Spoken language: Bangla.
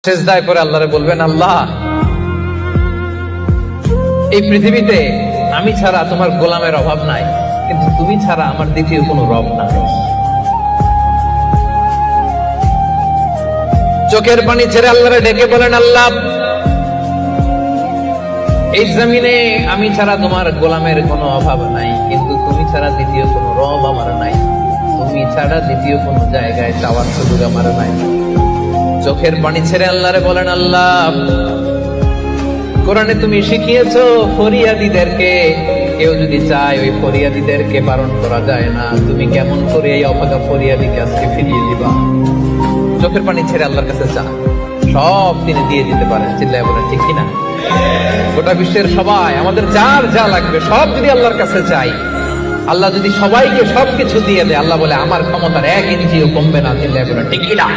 সেজদায় পড়ে আল্লাহরে বলবেন, আল্লাহ এই পৃথিবীতে আমি ছাড়া তোমার গোলামের অভাব নাই, কিন্তু তুমি ছাড়া আমার দ্বিতীয় কোনো রব নাই। চোখের পানি ছেড়ে আল্লাহরে ডেকে বলেন, আল্লাহ এই জমিনে আমি ছাড়া তোমার গোলামের কোনো অভাব নাই, কিন্তু তুমি ছাড়া দ্বিতীয় কোনো রব আমার নাই, তুমি ছাড়া দ্বিতীয় কোনো জায়গায় চাওয়ার সুযোগ আমার নাই। চোখের পানি ছেড়ে আল্লাহরে বলেন, আল্লাহ কোরআনে তুমি শিখিয়েছো ফরিয়াদীদেরকে কেউ যদি চায় ওই ফরিয়াদীদেরকে বারণ করা যায় না, তুমি কেমন করে এই অভাগা ফরিয়াদীকে আজকে ফিরিয়ে দিবা। চোখের পানি ছেড়ে আল্লাহর কাছে চা, সব তিনি দিয়ে দিতে পারেন। চিল্লায় বলেন ঠিক কিনা? গোটা বিশ্বের সবাই আমাদের যার যা লাগবে সব যদি আল্লাহর কাছে চাই, আল্লাহ যদি সবাইকে সবকিছু দিয়ে দেয়, আল্লাহ বলে আমার ক্ষমতার 1 ইঞ্চিও কমবে না। চিল্লায় বলেন ঠিক কিনা?